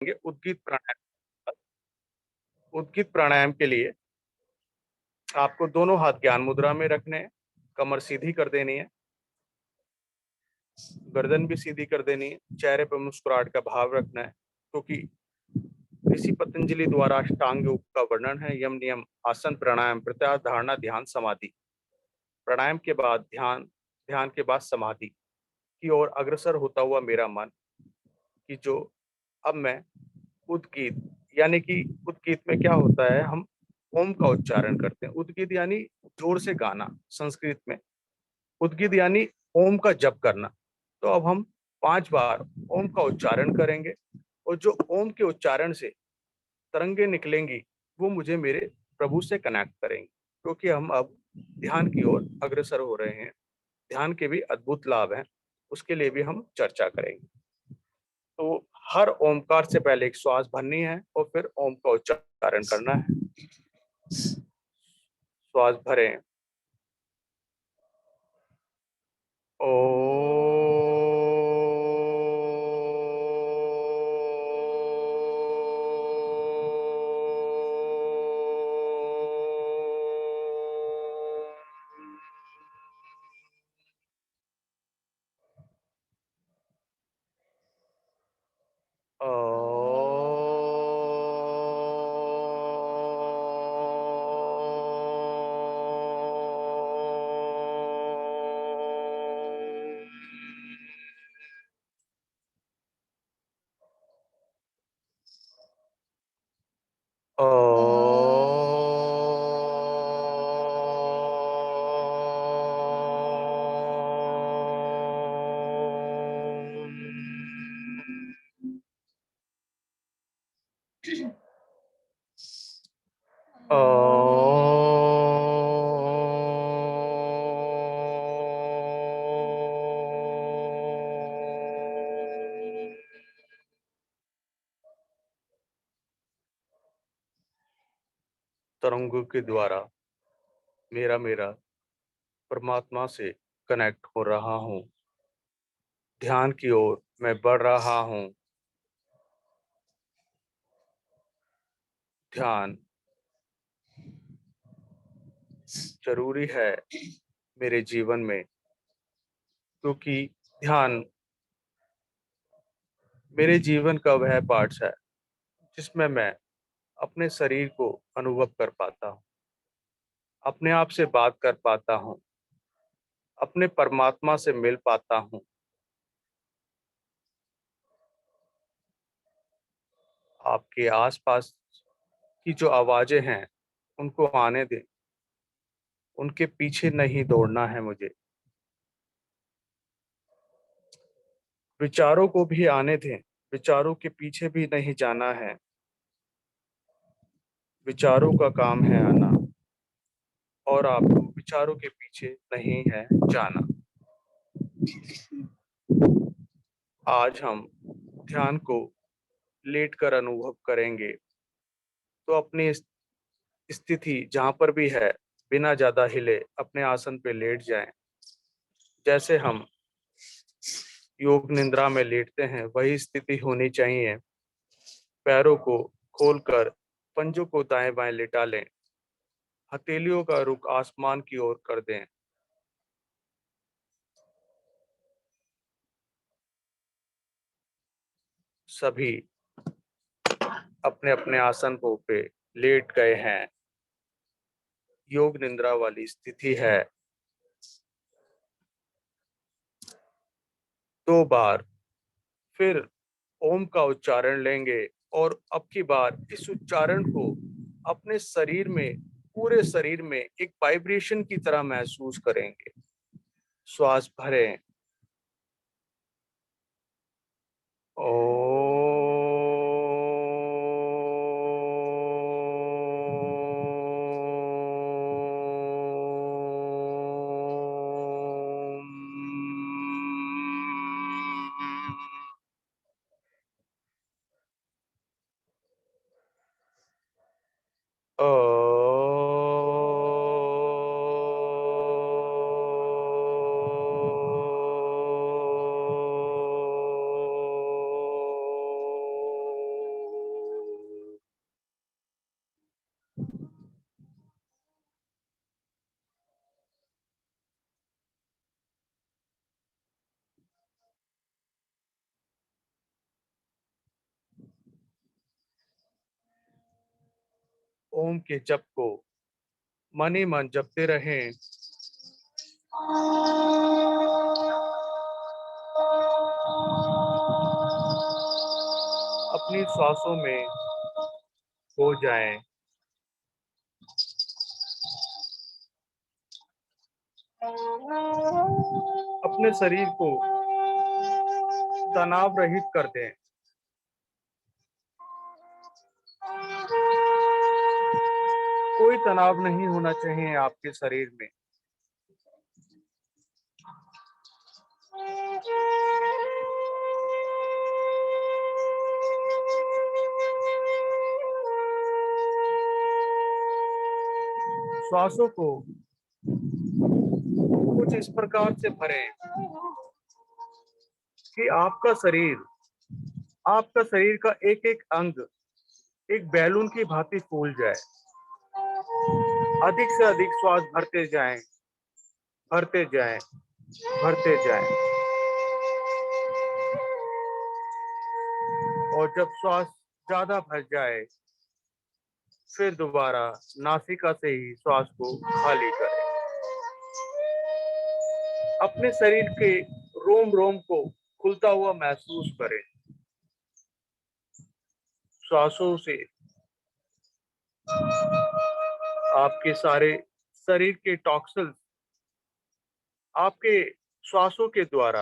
उद्गीत प्राणायाम। उद्गीत प्राणायाम के लिए आपको दोनों हाथ ज्ञान मुद्रा में रखने हैं, कमर सीधी कर देनी है, गर्दन भी सीधी कर देनी है, चेहरे पर मुस्कुराहट का भाव रखना है, क्योंकि ऋषि पतंजलि द्वारा अष्टांग योग का वर्णन है। यम नियम आसन प्राणायाम प्रत्याहार धारणा ध्यान समाधि। प्राणायाम के बाद ध्यान, ध्यान के बाद समाधि की ओर अग्रसर होता हुआ मेरा मन कि जो अब मैं उद्गीत, यानी कि उद्गीत में क्या होता है, हम ओम का उच्चारण करते हैं। उद्गीत यानी जोर से गाना, संस्कृत में उद्गीत यानी ओम का जप करना। तो अब हम 5 बार ओम का उच्चारण करेंगे और जो ओम के उच्चारण से तरंगे निकलेंगी वो मुझे मेरे प्रभु से कनेक्ट करेंगी, क्योंकि हम अब ध्यान की ओर अग्रसर हो रहे हैं। ध्यान के भी अद्भुत लाभ हैं, उसके लिए भी हम चर्चा करेंगे। तो हर ओमकार से पहले एक श्वास भरनी है और फिर ओम का उच्चारण करना है। श्वास भरें। ओ तरंगों के द्वारा मेरा मेरा परमात्मा से कनेक्ट हो रहा हूँ। ध्यान की ओर मैं बढ़ रहा हूँ। ध्यान जरूरी है मेरे जीवन में, क्योंकि ध्यान मेरे जीवन का वह पार्ट है जिसमें मैं अपने शरीर को अनुभव कर पाता हूँ, अपने आप से बात कर पाता हूँ, अपने परमात्मा से मिल पाता हूँ। आपके आसपास की जो आवाजें हैं उनको आने दें, उनके पीछे नहीं दौड़ना है मुझे। विचारों को भी आने दें, विचारों के पीछे भी नहीं जाना है। विचारों का काम है आना और आपको विचारों के पीछे नहीं है जाना। आज हम ध्यान को लेटकर अनुभव करेंगे। तो अपनी स्थिति जहां पर भी है, बिना ज्यादा हिले अपने आसन पे लेट जाएं। जैसे हम योग निद्रा में लेटते हैं वही स्थिति होनी चाहिए। पैरों को खोलकर पंजों को दाएं बाएं लेटा लें। हथेलियों का रुख आसमान की ओर कर दें। सभी अपने अपने आसनों पे लेट गए हैं। योग निद्रा वाली स्थिति है। 2 बार फिर ओम का उच्चारण लेंगे और अब की बार इस उच्चारण को अपने शरीर में, पूरे शरीर में एक वाइब्रेशन की तरह महसूस करेंगे। श्वास भरें। ओ ओम के जप को मन ही मन जपते रहें। अपनी सांसों में खो जाएं। अपने शरीर को तनाव रहित कर दें। कोई तनाव नहीं होना चाहिए आपके शरीर में। श्वासों को कुछ इस प्रकार से भरें कि आपका शरीर का एक एक अंग एक बैलून की भांति फूल जाए। अधिक से अधिक श्वास भरते जाएं, भरते जाएं, भरते जाएं। और जब श्वास ज्यादा भर जाए फिर दोबारा नासिका से ही श्वास को खाली करें। अपने शरीर के रोम रोम को खुलता हुआ महसूस करें। श्वासों से आपके सारे शरीर के टॉक्सिन्स आपके श्वासों के द्वारा,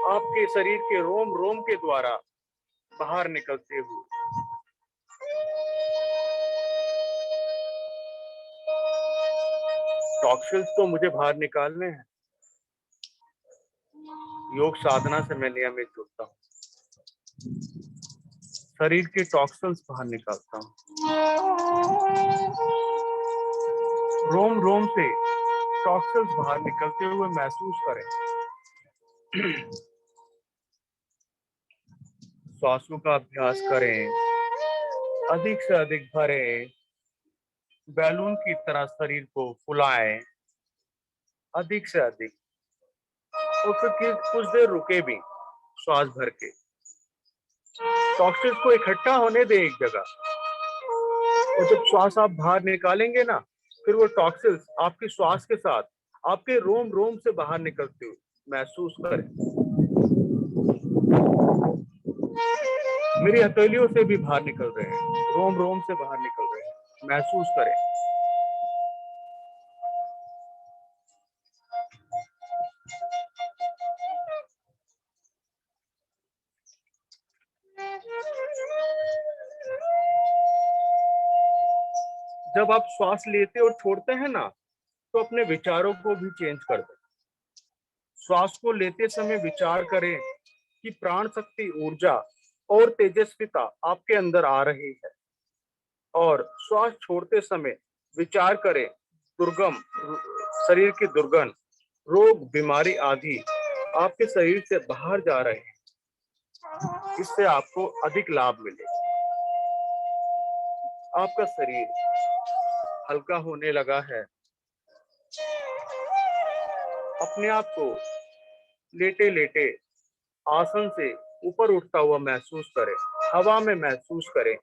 आपके शरीर के रोम रोम के द्वारा बाहर निकलते हुए टॉक्सिन्स तो मुझे बाहर निकालने हैं। योग साधना से मैं नियमित जुड़ता हूँ, शरीर के टॉक्सिन्स बाहर निकालता हूँ। रोम रोम से टॉक्सिन्स बाहर निकलते हुए महसूस करें। श्वासों का अभ्यास करें, अधिक से अधिक भरें, बैलून की तरह शरीर को फुलाएं अधिक से अधिक, और फिर कुछ देर रुके भी श्वास भर के। टॉक्सिन्स को इकट्ठा होने दें एक जगह, और जब श्वास आप बाहर निकालेंगे ना, फिर वो टॉक्सिन्स आपकी श्वास के साथ आपके रोम रोम से बाहर निकलते हुए महसूस करें। मेरी हथेलियों से भी बाहर निकल रहे हैं, रोम रोम से बाहर निकल रहे हैं, महसूस करें। जब आप श्वास लेते और छोड़ते हैं ना, तो अपने विचारों को भी चेंज कर दें। श्वास को लेते समय विचार करें कि प्राण शक्ति, ऊर्जा और तेजस्विता आपके अंदर आ रही है, और श्वास छोड़ते समय विचार करें दुर्गम शरीर की दुर्गंध, रोग, बीमारी आदि आपके शरीर से बाहर जा रहे हैं। इससे आपको अधिक लाभ मिलेगा। आपका शरीर हल्का होने लगा है। अपने आप को लेटे लेटे आसन से ऊपर उठता हुआ महसूस करें, हवा में महसूस करें।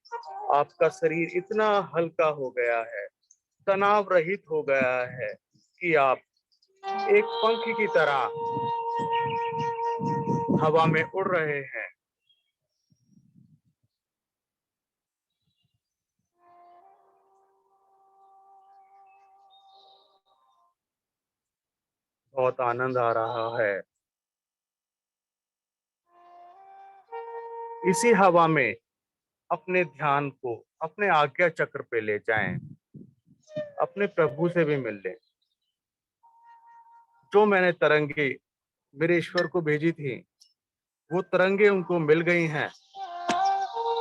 आपका शरीर इतना हल्का हो गया है, तनाव रहित हो गया है कि आप एक पंख की तरह हवा में उड़ रहे हैं। बहुत आनंद आ रहा है। इसी हवा में अपने ध्यान को अपने आज्ञा चक्र पे ले जाएं। अपने प्रभु से भी मिल लें। जो मैंने तरंगे मेरे ईश्वर को भेजी थी, वो तरंगे उनको मिल गई हैं,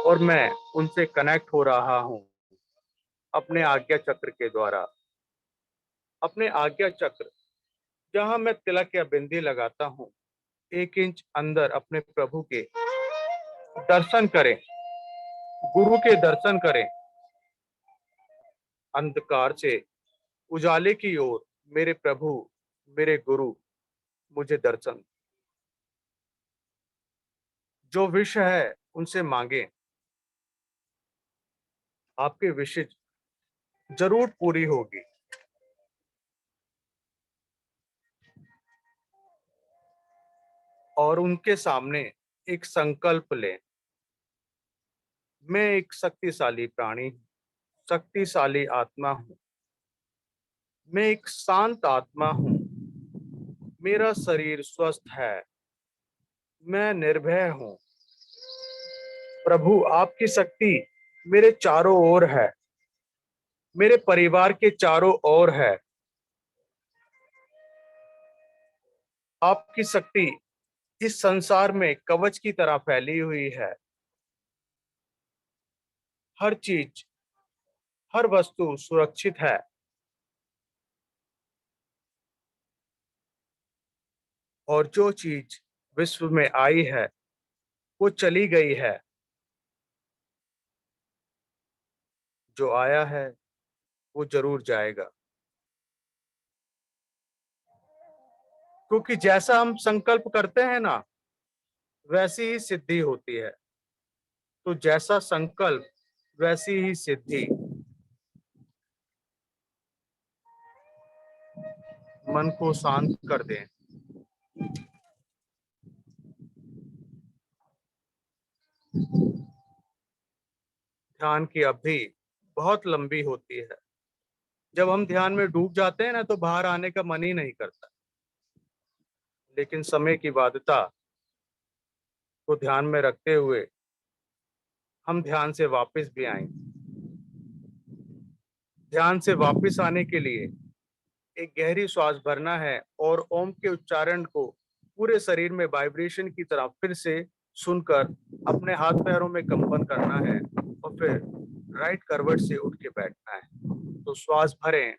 और मैं उनसे कनेक्ट हो रहा हूँ अपने आज्ञा चक्र के द्वारा। अपने आज्ञा चक्र, जहां मैं तिलक या बिंदी लगाता हूँ, 1 इंच अंदर अपने प्रभु के दर्शन करें, गुरु के दर्शन करें। अंधकार से उजाले की ओर मेरे प्रभु, मेरे गुरु मुझे दर्शन। जो विष है उनसे मांगे। आपकी विशेष जरूर पूरी होगी। और उनके सामने एक संकल्प लें, मैं एक शक्तिशाली प्राणी हूँ, शक्तिशाली आत्मा हूँ, मैं एक शांत आत्मा हूँ, मेरा शरीर स्वस्थ है, मैं निर्भय हूँ। प्रभु आपकी शक्ति मेरे चारों ओर है, मेरे परिवार के चारों ओर है। आपकी शक्ति इस संसार में कवच की तरह फैली हुई है। हर चीज, हर वस्तु सुरक्षित है। और जो चीज विश्व में आई है वो चली गई है, जो आया है वो जरूर जाएगा। क्योंकि जैसा हम संकल्प करते हैं ना, वैसी ही सिद्धि होती है। तो जैसा संकल्प वैसी ही सिद्धि। मन को शांत कर दें। ध्यान की अवधि बहुत लंबी होती है। जब हम ध्यान में डूब जाते हैं ना, तो बाहर आने का मन ही नहीं करता। लेकिन समय की बाध्यता को ध्यान में रखते हुए हम ध्यान से वापस भी आएंगे। ध्यान से वापस आने के लिए एक गहरी श्वास भरना है और ओम के उच्चारण को पूरे शरीर में वाइब्रेशन की तरह फिर से सुनकर अपने हाथ पैरों में कंपन करना है और फिर राइट करवट से उठ के बैठना है। तो श्वास भरें।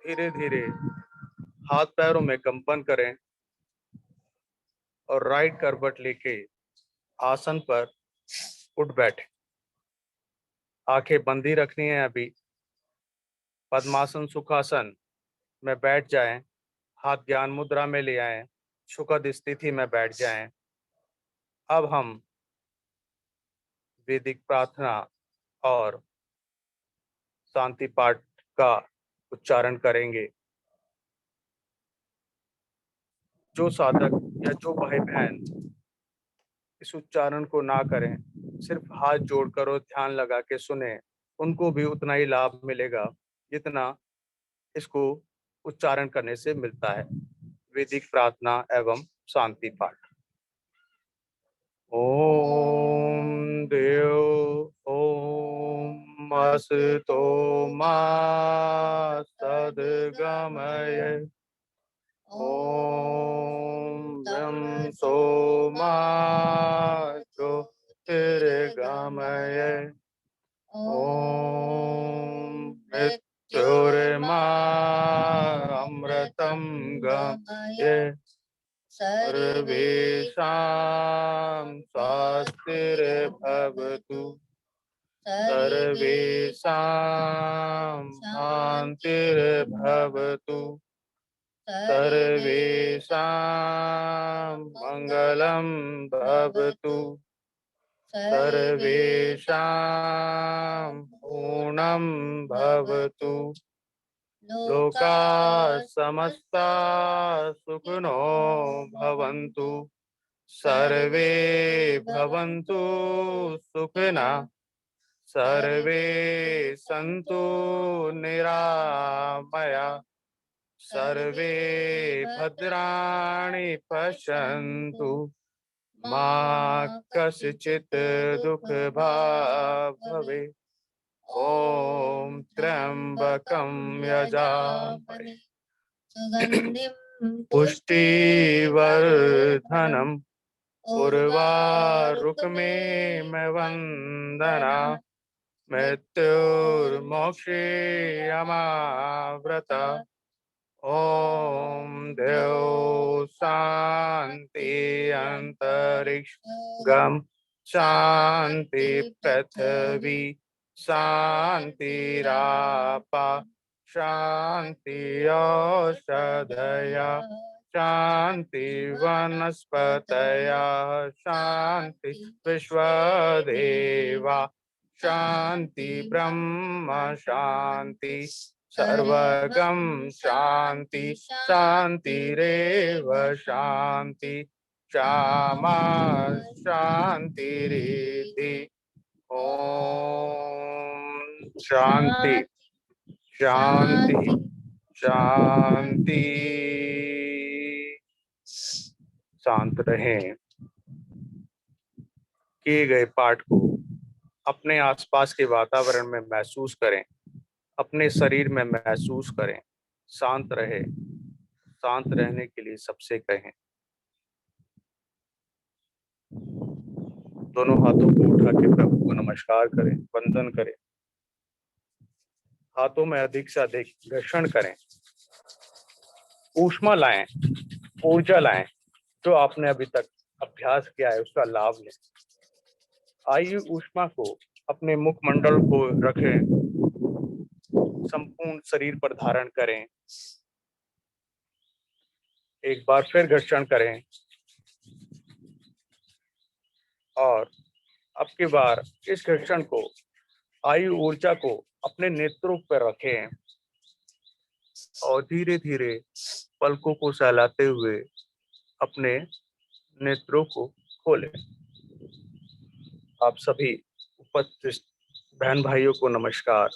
धीरे धीरे हाथ पैरों में कंपन करें और राइट करवट लेके आसन पर उठ बैठे। आंखें बंद ही रखनी है अभी। पद्मासन सुखासन में बैठ जाएं। हाथ ज्ञान मुद्रा में ले आएं। सुखद स्थिति में बैठ जाएं। अब हम वैदिक प्रार्थना और शांति पाठ का उच्चारण करेंगे। जो साधक या जो भाई बहन इस उच्चारण को ना करें, सिर्फ हाथ जोड़कर और ध्यान लगा के सुने, उनको भी उतना ही लाभ मिलेगा जितना इसको उच्चारण करने से मिलता है। वैदिक प्रार्थना एवं शांति पाठ। ओम देव ओम असतो मा सद्गमय ओम ब्रह्म सोमा ज्योतिर्गमय ओम मृत्युर्मा अमृतं गमय सर्वेषां स्वस्तिर्भवतु सर्वेषां शान्तिर्भवतु सर्वेषां मङ्गलं भवतु सर्वेषां पूर्णं भवतु लोका समस्ता सुखिनो भवन्तु सर्वे भवन्तु सुखिनः सर्वे सन्तु निरामया सर्वे भद्राणि पश्यन्तु मा कश्चित् दुःखभाग् भवेत् ओम त्र्यंबकं यजामहे पुष्टिवर्धनम् उर्वारुकमेव वन्दना मृत्युर्मोक्षीयमामृता ओम देव शांति अंतरिक्ष गम शांति पृथ्वी शांतिरापा शांति औषधया शांति वनस्पतया शांति विश्वदेवा शांति ब्रह्म शांति सर्वगम शांति शांतिरेव शांति क्षमा शांतिरिति ओम शांति शांति शांति। शांत रहें। किए गए पाठ को अपने आसपास के वातावरण में महसूस करें, अपने शरीर में महसूस करें। शांत रहे। शांत रहने के लिए सबसे कहें। दोनों हाथों को उठा के प्रभु को नमस्कार करें, वंदन करें। हाथों में अधिक से अधिक घर्षण करें, ऊष्मा लाएं, ऊर्जा लाएं। जो आपने अभी तक अभ्यास किया है उसका लाभ लें। आयु ऊष्मा को अपने मुखमंडल को रखें, संपूर्ण शरीर पर धारण करें। एक बार फिर घर्षण करें और अब की बार इस घर्षण को, आयु ऊर्जा को अपने नेत्रों पर रखें और धीरे धीरे पलकों को सहलाते हुए अपने नेत्रों को खोलें। आप सभी उपस्थित बहन भाइयों को नमस्कार,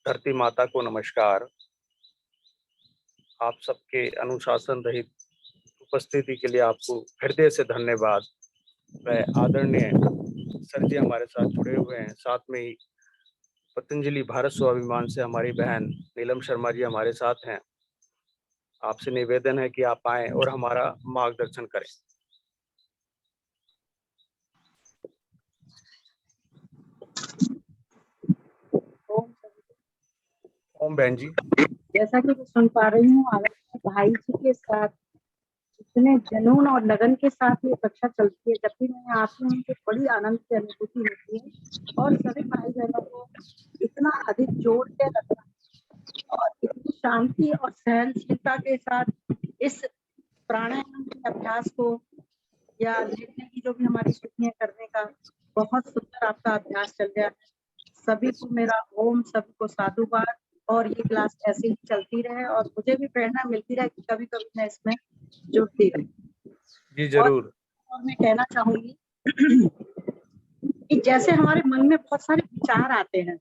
धरती माता को नमस्कार। आप सबके अनुशासन रहित उपस्थिति के लिए आपको हृदय से धन्यवाद। वह आदरणीय सर जी हमारे साथ जुड़े हुए हैं, साथ में ही पतंजलि भारत स्वाभिमान से हमारी बहन नीलम शर्मा जी हमारे साथ हैं। आपसे निवेदन है कि आप आएं और हमारा मार्गदर्शन करें। ओम बहन जी। जैसा कि मैं सुन पा रही हूँ, भाई जी के साथ इतने जुनून और लगन के साथ ये कक्षा चलती है। जब भी मैं यहाँ आती हूँ मुझे बड़ी आनंद की अनुभूति होती है और सभी भाई बहनों को इतना अधिक जोड़ के रखना और इतनी शांति और सहनशीलता के साथ इस प्राणायाम के अभ्यास को या लेखने की जो भी हमारी स्थितियां करने का बहुत सुंदर आपका अभ्यास चल रहा है। सभी को मेरा ओम, सभी को साधुवाद और ये क्लास ऐसे ही चलती रहे और मुझे भी प्रेरणा मिलती रहे कि कभी कभी मैं इसमें जुड़ती रही। जी जरूर। और मैं कहना चाहूंगी कि जैसे हमारे मन में बहुत सारे विचार आते हैं,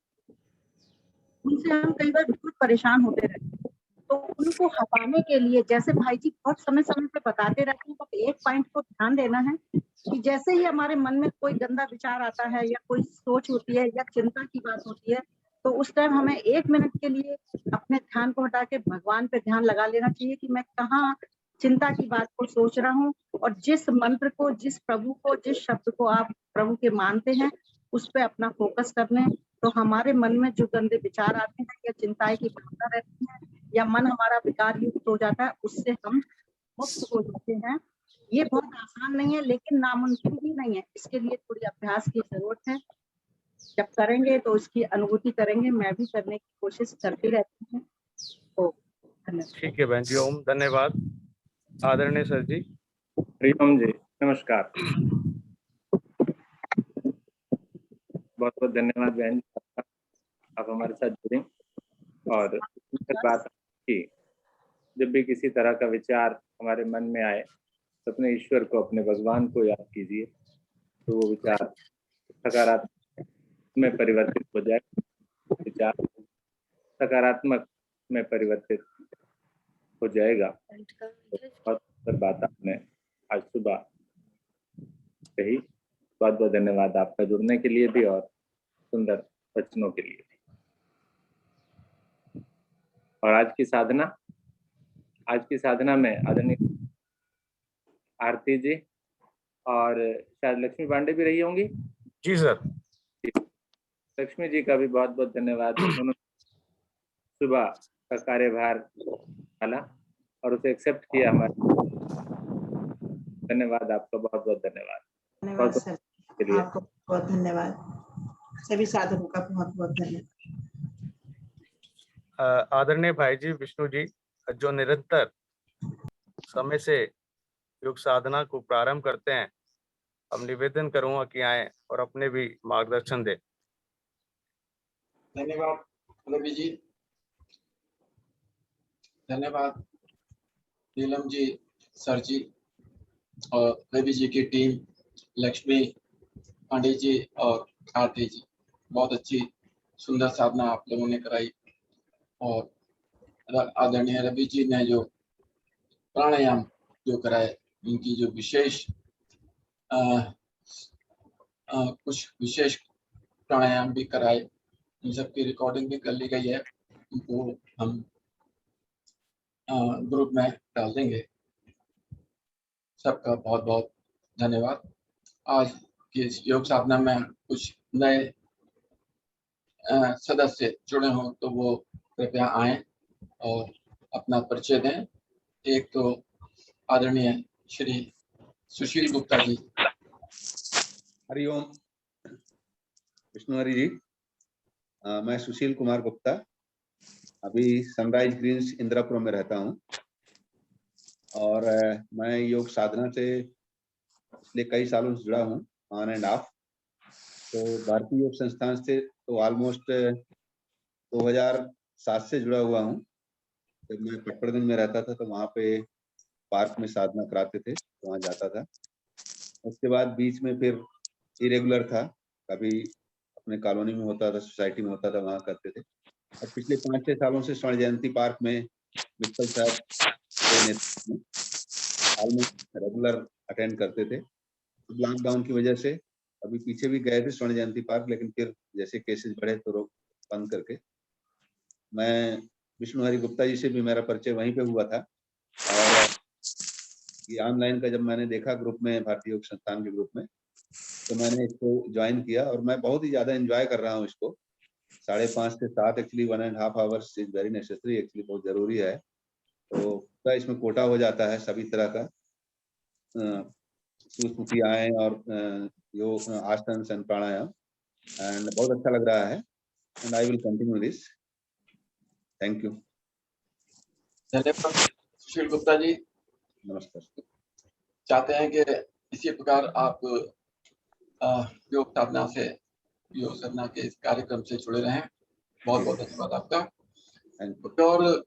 उनसे हम कई बार बहुत परेशान होते रहते हैं, तो उनको हटाने के लिए जैसे भाई जी बहुत समय समय पे बताते रहते हैं, तो एक पॉइंट को ध्यान देना है कि जैसे ही हमारे मन में कोई गंदा विचार आता है या कोई सोच होती है या चिंता की बात होती है, तो उस टाइम हमें 1 मिनट के लिए अपने ध्यान को हटा के भगवान पे ध्यान लगा लेना चाहिए कि मैं कहाँ चिंता की बात को सोच रहा हूँ, और जिस मंत्र को, जिस प्रभु को, जिस शब्द को आप प्रभु के मानते हैं उस पर अपना फोकस कर लें। तो हमारे मन में जो गंदे विचार आते हैं या चिंताएं की भावना रहती है या मन हमारा विकार युक्त हो जाता है, उससे हम मुक्त हो जाते हैं। ये बहुत आसान नहीं है लेकिन नामुमकिन भी नहीं है। इसके लिए थोड़ी अभ्यास की जरूरत है। जब करेंगे तो इसकी अनुभूति करेंगे। मैं भी करने की कोशिश करती रहती हूँ। तो धन्यवाद। ठीक है बहन जी, ओम धन्यवाद। आदरणीय सर जी। हरिओम जी, नमस्कार। बहुत बहुत धन्यवाद बहन, आप हमारे साथ जुड़े। और बात की, जब भी किसी तरह का विचार हमारे मन में आए तो अपने ईश्वर को, अपने भगवान को याद कीजिए, तो वो विचार सकारात्मक में परिवर्तित हो जाए, विचार सकारात्मक में परिवर्तित हो जाएगा। तो बहुत सुंदर बात आपने आज सुबह कही। बहुत बहुत धन्यवाद आपका जुड़ने के लिए भी और सुंदर वचनों के लिए भी। और आज की साधना में आदरणीय आरती जी और शायद लक्ष्मी पांडे भी रही होंगी। जी सर। लक्ष्मी जी का भी बहुत बहुत धन्यवाद। उन्होंने सुबह का कार्यभार डाला और उसे एक्सेप्ट किया हमारे धन्यवाद आपका, बहुत बहुत धन्यवाद। धन्यवाद बहुत- सर, के लिए आपको बहुत धन्यवाद। सभी साधकों का बहुत बहुत धन्यवाद। आदरणीय भाई जी विष्णु जी, जो निरंतर समय से योग साधना को प्रारंभ करते हैं, अब निवेदन करूंगा कि आए और अपने भी मार्गदर्शन दें। धन्यवाद रवि जी, धन्यवाद नीलम जी, सर जी और रवि जी की टीम, लक्ष्मी पांडे जी और आरती जी। बहुत अच्छी सुंदर साधना आप लोगों ने कराई और आदरणीय रवि जी ने जो प्राणायाम जो कराए, उनकी जो विशेष कुछ विशेष प्राणायाम भी कराए, इन सबकी रिकॉर्डिंग भी कर ली गई है, उनको हम ग्रुप में डाल देंगे। सबका बहुत बहुत धन्यवाद। आज की इस योग साधना में कुछ नए सदस्य जुड़े हों तो वो कृपया आएं और अपना परिचय दें। एक तो आदरणीय श्री सुशील गुप्ता जी। हरिओम विष्णु हरि जी, मैं सुशील कुमार गुप्ता, अभी सनराइज ग्रीन्स इंदिरापुरम में रहता हूँ और मैं योग साधना से पिछले कई सालों से जुड़ा हूँ, ऑन एंड ऑफ। तो भारतीय योग संस्थान से तो ऑलमोस्ट 2007 से जुड़ा हुआ हूँ। जब मैं पटपर्गंज में रहता था तो वहाँ पे पार्क में साधना कराते थे, तो वहाँ जाता था। उसके बाद बीच में फिर इरेगुलर था, कभी अपने कॉलोनी में होता था, सोसाइटी में होता था, वहाँ करते थे। और पिछले 5-6 सालों से स्वर्ण जयंती पार्क में मित्तल साहब के नेतृत्व में ऑलमोस्ट रेगुलर अटेंड करते थे। लॉकडाउन की वजह से अभी पीछे भी गए थे स्वर्ण जयंती पार्क, लेकिन फिर जैसे केसेस बढ़े तो रोक बंद करके। मैं विष्णु हरि गुप्ता जी से भी मेरा परिचय वहीं पे हुआ था और ये ऑनलाइन का जब मैंने देखा ग्रुप में, भारतीय योग संस्थान के ग्रुप में, तो मैंने इसको ज्वाइन किया और मैं बहुत ही ज़्यादा एंजॉय कर रहा हूँ इसको। 5:30 से 7 actually 1.5 hours is very necessary, actually बहुत ज़रूरी है। तो इसमें कोटा हो जाता है सभी तरह का, सूक्ष्म क्रियाएं और योग आसन एंड प्राणायाम, एंड बहुत अच्छा लग रहा है and I will continue this. Thank you. धन्यवाद सुशील गुप्ता जी। नमस्कार। चाहते हैं कि इसी प्रकार आप योग साधना के इस कार्यक्रम से जुड़े रहें। बहुत बहुत धन्यवाद आपका। और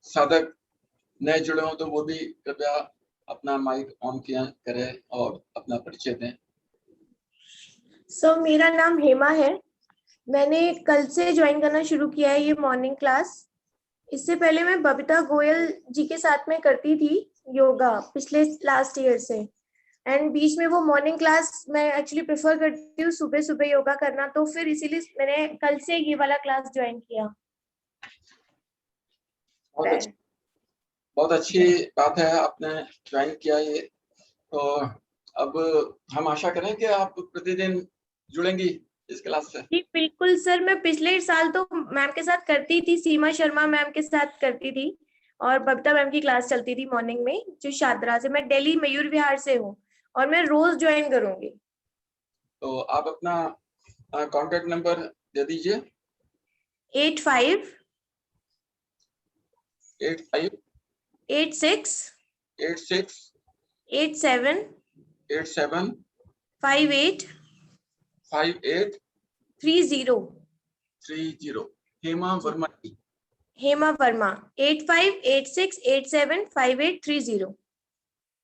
साधक नए जुड़े हों तो वो भी कृपया अपना माइक ऑन किया करें और अपना परिचय दें। सर मेरा नाम हेमा है, मैंने कल से ज्वाइन करना शुरू किया है ये मॉर्निंग क्लास। इससे पहले मैं बबीता गोयल जी के साथ में करती थी योगा पिछले लास्ट ईयर से, एंड बीच में वो मॉर्निंग क्लास मैं एक्चुअली प्रेफर करती हूँ सुबह सुबह योगा करना, तो फिर इसीलिए मैंने कल से ये वाला क्लास ज्वाइन किया। बहुत अच्छी बात है आपने ज्वाइन किया ये। तो अब हम आशा करें कि आप प्रतिदिन जुड़ेंगी इस क्लास से। जी बिल्कुल सर, मैं पिछले साल तो मैम के साथ करती थी, सीमा शर्मा मैम के साथ करती थी और बबीता मैम की क्लास चलती थी मॉर्निंग में, जो शादरा से। मैं दिल्ली मयूर विहार से हूँ और मैं रोज ज्वाइन करूंगी। तो आप अपना कॉन्टेक्ट नंबर दे दीजिए। 85 85 86 86 87 87 58 58 30। 30। हेमा वर्मा जी। हेमा वर्मा 8586875830।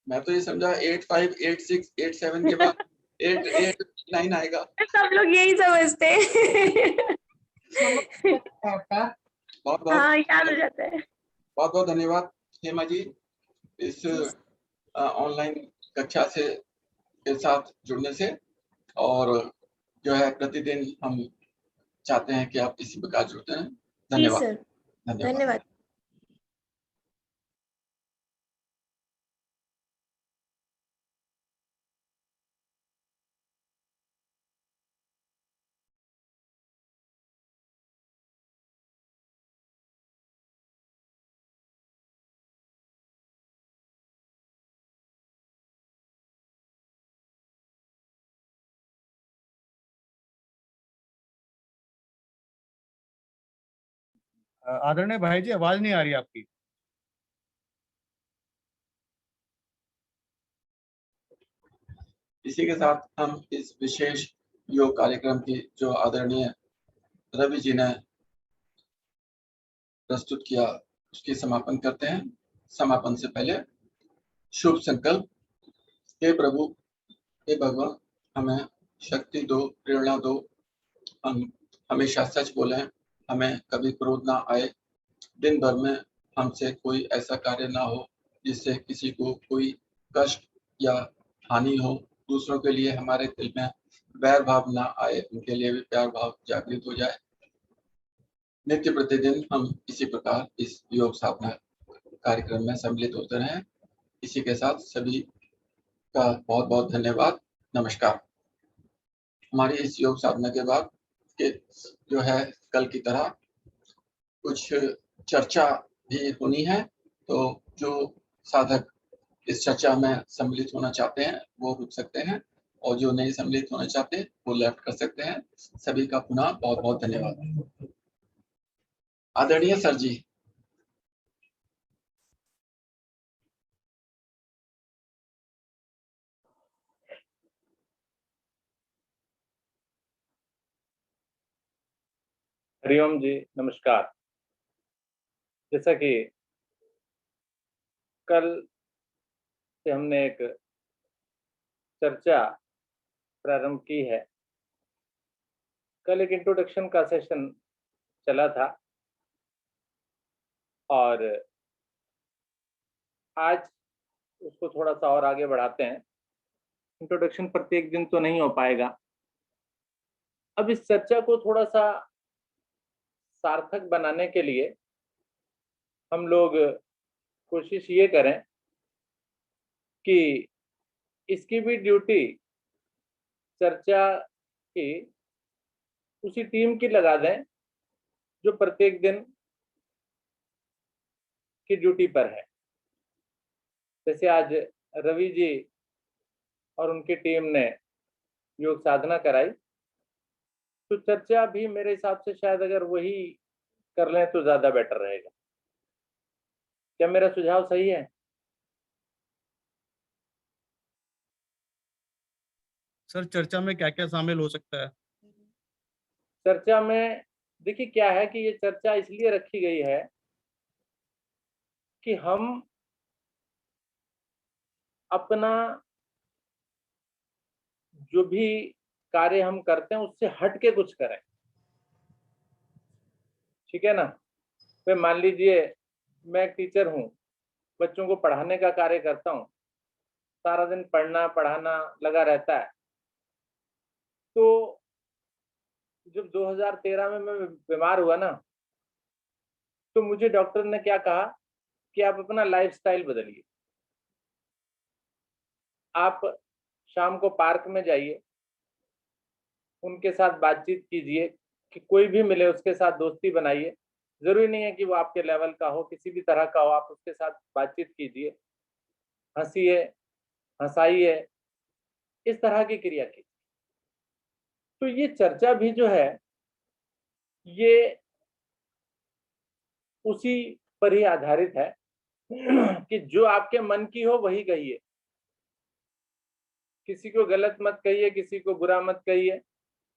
मैं तो ये समझा 858687 के बाद 889 आएगा। सब लोग यही समझते हैं। बहुत हाँ याद हो जाता है। बहुत बहुत धन्यवाद हेमा जी, इस ऑनलाइन कक्षा से के साथ जुड़ने से। और जो है प्रतिदिन हम चाहते हैं कि आप इसी प्रकार जुड़ते हैं। जी धन्यवाद। सर, धन्यवाद। आदरणीय भाई जी, आवाज नहीं आ रही आपकी। इसी के साथ हम इस विशेष योग कार्यक्रम की जो आदरणीय रवि जी ने प्रस्तुत किया उसके समापन करते हैं। समापन से पहले शुभ संकल्प। हे प्रभु, हे भगवान, हमें शक्ति दो, प्रेरणा दो, हम हमेशा सच बोलें, हमें कभी क्रोध ना आए, दिन भर में हमसे कोई ऐसा कार्य ना हो जिससे किसी को कोई कष्ट या हानि हो, दूसरों के लिए हमारे दिल में वैर भाव ना आए, उनके लिए भी प्यार भाव जागृत हो जाए। नित्य प्रतिदिन हम इसी प्रकार इस योग साधना कार्यक्रम में सम्मिलित होते रहें। इसी के साथ सभी का बहुत बहुत धन्यवाद। नमस्कार। हमारी इस योग साधना के बाद के जो है कल की तरह कुछ चर्चा भी होनी है, तो जो साधक इस चर्चा में सम्मिलित होना चाहते हैं वो रुक सकते हैं, और जो नहीं सम्मिलित होना चाहते वो लेफ्ट कर सकते हैं। सभी का पुनः बहुत बहुत धन्यवाद। आदरणीय सर जी। हरिओम जी, नमस्कार। जैसा कि कल से हमने एक चर्चा प्रारंभ की है, कल एक इंट्रोडक्शन का सेशन चला था और आज उसको थोड़ा सा और आगे बढ़ाते हैं। इंट्रोडक्शन प्रत्येक दिन तो नहीं हो पाएगा। अब इस चर्चा को थोड़ा सा सार्थक बनाने के लिए हम लोग कोशिश ये करें कि इसकी भी ड्यूटी चर्चा की उसी टीम की लगा दें जो प्रत्येक दिन की ड्यूटी पर है। जैसे आज रवि जी और उनकी टीम ने योग साधना कराई, तो चर्चा भी मेरे हिसाब से शायद अगर वही कर लें तो ज्यादा बेटर रहेगा। क्या मेरा सुझाव सही है? सर, चर्चा में क्या क्या शामिल हो सकता है? चर्चा में देखिए क्या है कि ये चर्चा इसलिए रखी गई है कि हम अपना जो भी कार्य हम करते हैं उससे हट के कुछ करें। ठीक है ना? फिर मान लीजिए मैं एक टीचर हूँ, बच्चों को पढ़ाने का कार्य करता हूँ, सारा दिन पढ़ना पढ़ाना लगा रहता है। तो जब 2013 में मैं बीमार हुआ ना, तो मुझे डॉक्टर ने क्या कहा कि आप अपना लाइफस्टाइल बदलिए। आप शाम को पार्क में जाइए, उनके साथ बातचीत कीजिए, कि कोई भी मिले उसके साथ दोस्ती बनाइए। जरूरी नहीं है कि वो आपके लेवल का हो, किसी भी तरह का हो, आप उसके साथ बातचीत कीजिए, हंसिए, हंसाइए, इस तरह की क्रिया कीजिए। तो ये चर्चा भी जो है ये उसी पर ही आधारित है कि जो आपके मन की हो वही कहिए। किसी को गलत मत कहिए, किसी को बुरा मत कहिए।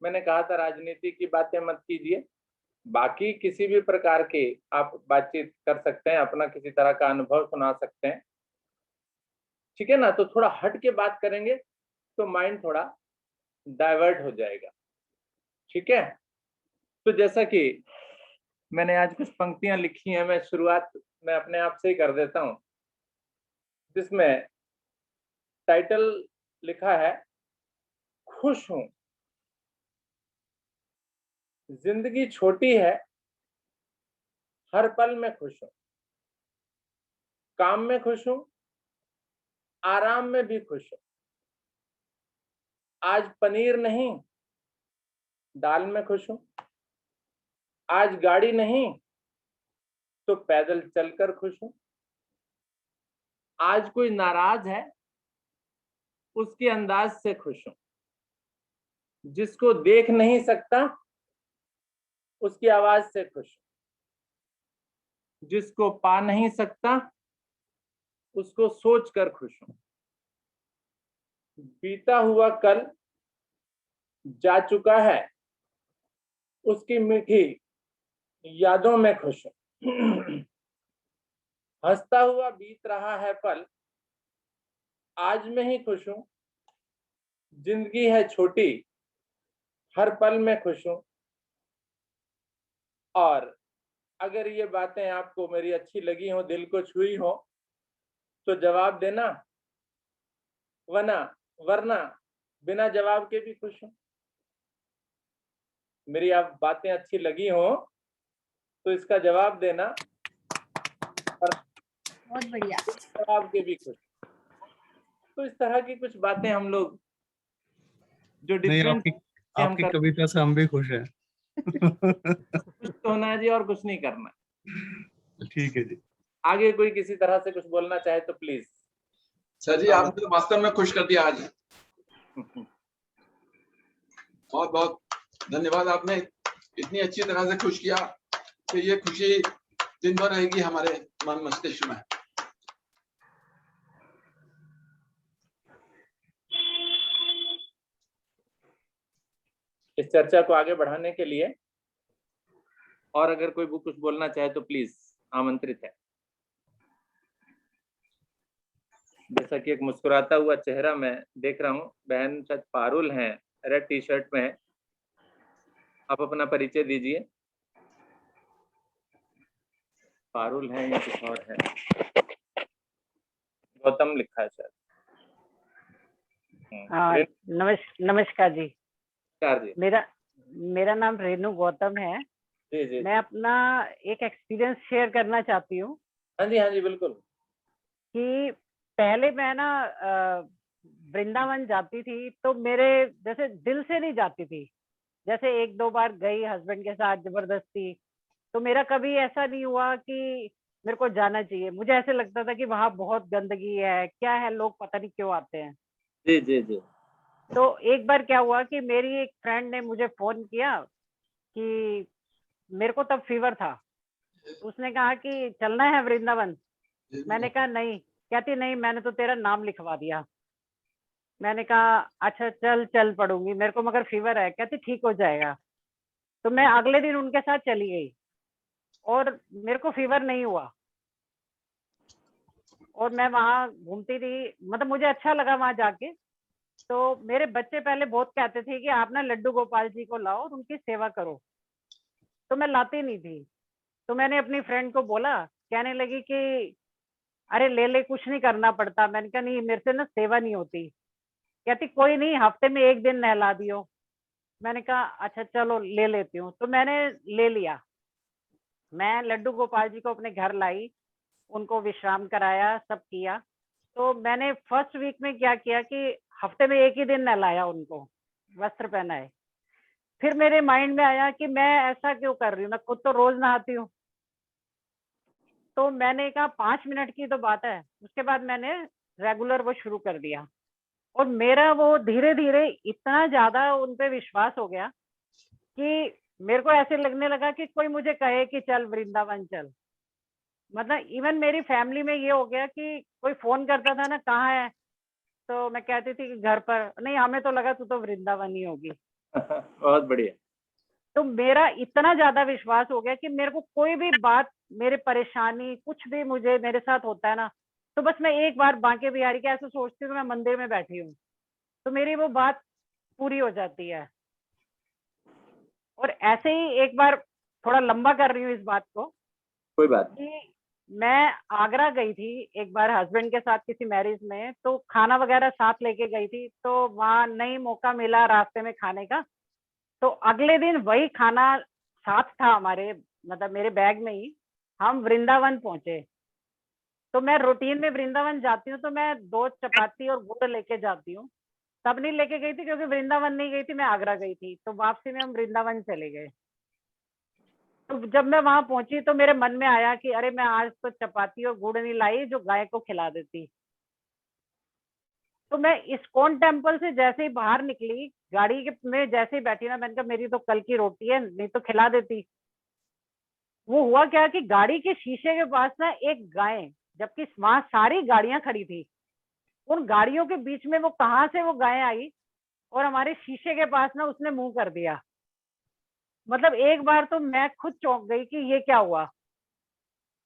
मैंने कहा था राजनीति की बातें मत कीजिए। बाकी किसी भी प्रकार के आप बातचीत कर सकते हैं, अपना किसी तरह का अनुभव सुना सकते हैं। ठीक है ना? तो थोड़ा हट के बात करेंगे तो माइंड थोड़ा डाइवर्ट हो जाएगा। ठीक है? तो जैसा कि मैंने आज कुछ पंक्तियां लिखी हैं, मैं शुरुआत में अपने आप से ही कर देता हूं, जिसमें टाइटल लिखा है खुश हूं। जिंदगी छोटी है, हर पल में खुश हूं। काम में खुश हूं, आराम में भी खुश हूं। आज पनीर नहीं, दाल में खुश हूं। आज गाड़ी नहीं तो पैदल चलकर खुश हूं। आज कोई नाराज है, उसके अंदाज से खुश हूं। जिसको देख नहीं सकता उसकी आवाज से खुश हूं। जिसको पा नहीं सकता उसको सोच कर खुश हूं। बीता हुआ कल जा चुका है, उसकी मीठी यादों में खुश हूं। हंसता हुआ बीत रहा है पल, आज में ही खुश हूं। जिंदगी है छोटी, हर पल में खुश हूं। और अगर ये बातें आपको मेरी अच्छी लगी हो, दिल को छुई हो, तो जवाब देना, वरना बिना जवाब के भी खुश हूं। मेरी आप बातें अच्छी लगी हो तो इसका जवाब देना, और बहुत बढ़िया। जवाब के भी खुश। तो इस तरह की कुछ बातें हम लोग जो नहीं, डिफरेंट आपकी कविता से हम भी खुश हैं। खुश तो होना है जी, और कुछ नहीं करना। ठीक है जी। आगे कोई किसी तरह से कुछ बोलना चाहे तो प्लीज। सर जी, आपने तो वास्तव में खुश कर दिया आज। बहुत बहुत धन्यवाद, आपने इतनी अच्छी तरह से खुश किया कि ये खुशी दिन भर रहेगी हमारे मन मस्तिष्क में। इस चर्चा को आगे बढ़ाने के लिए और अगर कोई कुछ बोलना चाहे तो प्लीज आमंत्रित है। जैसा कि एक मुस्कुराता हुआ चेहरा मैं देख रहा हूँ, बहन शायद पारुल हैं, रेड टी शर्ट में है। आप अपना परिचय दीजिए। पारुल है या कुछ और है? गौतम लिखा है शायद। नमस्कार जी। नमस्कार जी। मेरा नाम रेनू गौतम है। जी जी। मैं अपना एक एक्सपीरियंस शेयर करना चाहती हूँ। हाँ जी बिल्कुल। कि पहले मैं ना वृंदावन जाती थी तो मेरे जैसे दिल से नहीं जाती थी, जैसे एक दो बार गई हस्बैंड के साथ जबरदस्ती, तो मेरा कभी ऐसा नहीं हुआ कि मेरे को जाना चाहिए। मुझे ऐसे लगता था कि वहां बहुत गंदगी है, क्या है, लोग पता नहीं क्यों आते हैं। जी जी जी। तो एक बार क्या हुआ कि मेरी एक फ्रेंड ने मुझे फोन किया कि मेरे को तब फीवर था, उसने कहा कि चलना है वृंदावन। मैंने कहा नहीं। कहती नहीं, मैंने तो तेरा नाम लिखवा दिया। मैंने कहा अच्छा चल पड़ूंगी, मेरे को मगर फीवर है। कहती ठीक हो जाएगा। तो मैं अगले दिन उनके साथ चली गई और मेरे को फीवर नहीं हुआ। और मैं वहां घूमती रही, मतलब मुझे अच्छा लगा वहां जाके। तो मेरे बच्चे पहले बहुत कहते थे कि आप ना लड्डू गोपाल जी को लाओ और उनकी सेवा करो, तो मैं लाती नहीं थी। तो मैंने अपनी फ्रेंड को बोला, कहने लगी कि अरे ले कुछ नहीं करना पड़ता। मैंने कहा नहीं, मेरे से ना सेवा नहीं होती। कहती कोई नहीं, हफ्ते में एक दिन नहला दियो। मैंने कहा अच्छा चलो ले लेती हूँ। तो मैंने ले लिया। मैं लड्डू गोपाल जी को अपने घर लाई, उनको विश्राम कराया, सब किया। तो मैंने फर्स्ट वीक में क्या किया कि हफ्ते में एक ही दिन नहलाया उनको, वस्त्र पहनाए। फिर मेरे माइंड में आया कि मैं ऐसा क्यों कर रही हूँ, मैं खुद तो रोज नहाती हूँ। तो मैंने कहा 5 मिनट की तो बात है। उसके बाद मैंने रेगुलर वो शुरू कर दिया और मेरा वो धीरे धीरे इतना ज्यादा उन पे विश्वास हो गया कि मेरे को ऐसे लगने लगा कि कोई मुझे कहे कि चल वृंदावन चल। मतलब इवन मेरी फैमिली में ये हो गया कि कोई फोन करता था ना, कहाँ है, तो मैं कहती थी कि घर पर। नहीं, हमें तो लगा तू तो वृंदावन ही होगी। बहुत बढ़िया। तो मेरा इतना ज्यादा विश्वास हो गया कि मेरे को कोई भी बात, मेरे परेशानी कुछ भी मुझे मेरे साथ होता है ना, तो बस मैं एक बार बांके बिहारी के ऐसे सोचती हूँ मैं मंदिर में बैठी हूँ, तो मेरी वो बात पूरी हो जाती है। और ऐसे ही एक बार, थोड़ा लंबा कर रही हूँ इस बात को, कोई बात नहीं। कि मैं आगरा गई थी एक बार हस्बैंड के साथ किसी मैरिज में, तो खाना वगैरह साथ लेके गई थी। तो वहां नहीं मौका मिला रास्ते में खाने का, तो अगले दिन वही खाना साथ था हमारे, मतलब मेरे बैग में ही। हम वृंदावन पहुंचे। तो मैं रूटीन में वृंदावन जाती हूँ तो मैं 2 चपाती और गुड़ लेके जाती हूँ। तब नहीं लेके गई थी क्योंकि वृंदावन नहीं गई थी, मैं आगरा गई थी। तो वापसी में हम वृंदावन चले गए। तो जब मैं वहां पहुंची तो मेरे मन में आया कि अरे मैं आज तो चपाती और गुड़ नहीं लाई जो गाय को खिला देती। तो मैं इस्कॉन टेम्पल से जैसे ही बाहर निकली, गाड़ी में जैसे ही बैठी ना, मैंने कहा मेरी तो कल की रोटी है, नहीं तो खिला देती। वो हुआ क्या कि गाड़ी के शीशे के पास ना एक गाय, जबकि वहां सारी गाड़ियां खड़ी थी, उन गाड़ियों के बीच में वो कहाँ से वो गाय आई और हमारे शीशे के पास ना उसने मुंह कर दिया। मतलब एक बार तो मैं खुद चौंक गई कि ये क्या हुआ।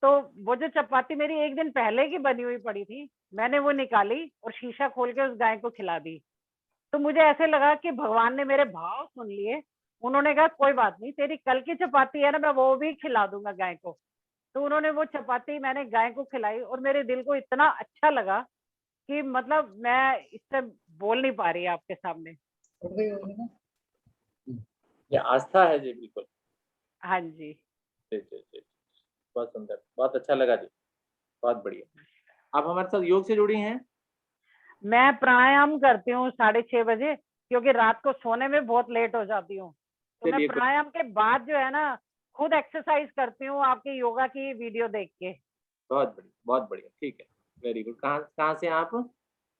तो वो जो चपाती मेरी एक दिन पहले की बनी हुई पड़ी थी, मैंने वो निकाली और शीशा खोल के उस गाय को खिला दी। तो मुझे ऐसे लगा कि भगवान ने मेरे भाव सुन लिए। उन्होंने कहा कोई बात नहीं, तेरी कल की चपाती है ना, मैं वो भी खिला दूंगा गाय को। तो उन्होंने वो चपाती मैंने गाय को खिलाई और मेरे दिल को इतना अच्छा लगा कि मतलब मैं इससे बोल नहीं पा रही आपके सामने। ये आस्था है जी, बिल्कुल। हाँ जी। जी। बहुत सुंदर, बहुत अच्छा लगा जी, बहुत बढ़िया। आप हमारे साथ योग से जुड़ी हैं? मैं प्राणायाम करती हूँ 6:30 बजे, क्योंकि रात को सोने में बहुत लेट हो जाती हूँ। तो मैं चलिए, प्राणायाम के बाद जो है ना खुद एक्सरसाइज करती हूँ आपकी योगा की वीडियो देख के। बहुत बढ़िया, बहुत बढ़िया, ठीक है, वेरी गुड। कहाँ से हैं आप?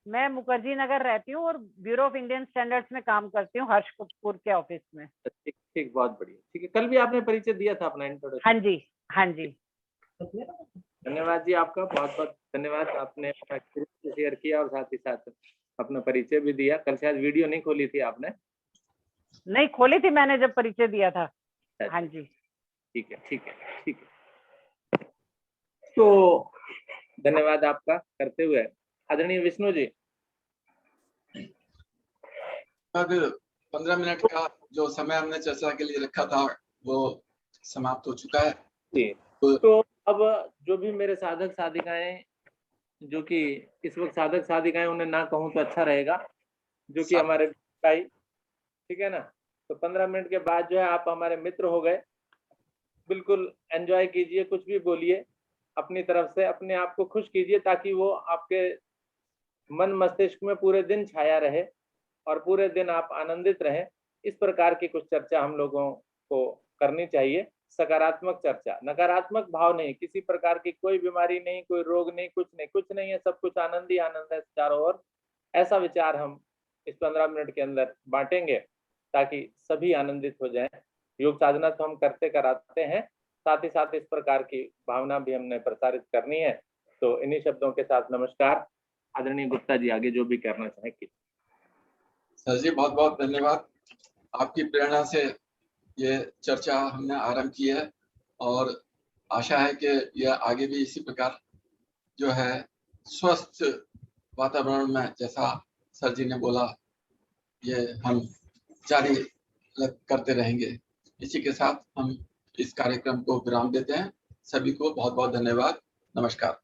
मैं मुखर्जी नगर रहती हूँ और ब्यूरो ऑफ इंडियन स्टैंडर्ड्स में काम करती हूँ, हर्ष कपूर के ऑफिस में। ठीक ठीक, बहुत बढ़िया, ठीक है। कल भी आपने परिचय दिया था अपना, इंट्रोडक्शन। हाँ जी, हाँ जी। धन्यवाद जी आपका, बहुत बहुत धन्यवाद। आपने अपना एक्सपीरियंस शेयर किया और साथ ही साथ अपना परिचय भी दिया। कल शायद वीडियो नहीं खोली थी आपने? नहीं खोली थी मैंने जब परिचय दिया था। हाँ जी। ठीक है, ठीक है, ठीक है। तो धन्यवाद आपका करते हुए आदरणीय विष्णु जी, लगभग 15 मिनट का जो समय हमने चर्चा के लिए रखा था वो समाप्त हो चुका है जी। तो अब जो भी मेरे साधक साधिकाएं, जो कि इस वक्त साधक साधिकाएं उन्हें ना कहूं तो अच्छा रहेगा, जो कि हमारे भाई, ठीक है ना, तो 15 मिनट के बाद जो है आप हमारे मित्र हो गए। बिल्कुल एंजॉय कीजिए, कुछ भी बोलिए अपनी तरफ से, अपने आप को खुश कीजिए ताकि वो आपके मन मस्तिष्क में पूरे दिन छाया रहे और पूरे दिन आप आनंदित रहें। इस प्रकार की कुछ चर्चा हम लोगों को करनी चाहिए, सकारात्मक चर्चा, नकारात्मक भाव नहीं, किसी प्रकार की कोई बीमारी नहीं, कोई रोग नहीं, कुछ नहीं है, सब कुछ आनंद ही आनंद है चारों ओर। ऐसा विचार हम इस 15 मिनट के अंदर बांटेंगे ताकि सभी आनंदित हो जाएं। योग साधना तो हम करते कराते हैं, साथ ही साथ इस प्रकार की भावना भी हमने प्रसारित करनी है। तो इन्हीं शब्दों के साथ नमस्कार। आदरणीय गुप्ता जी आगे जो भी करना चाहें कीजिए। सर जी बहुत बहुत धन्यवाद। आपकी प्रेरणा से ये चर्चा हमने आरंभ की है और आशा है कि यह आगे भी इसी प्रकार जो है स्वस्थ वातावरण में, जैसा सर जी ने बोला, ये हम जारी करते रहेंगे। इसी के साथ हम इस कार्यक्रम को विराम देते हैं। सभी को बहुत बहुत धन्यवाद। नमस्कार।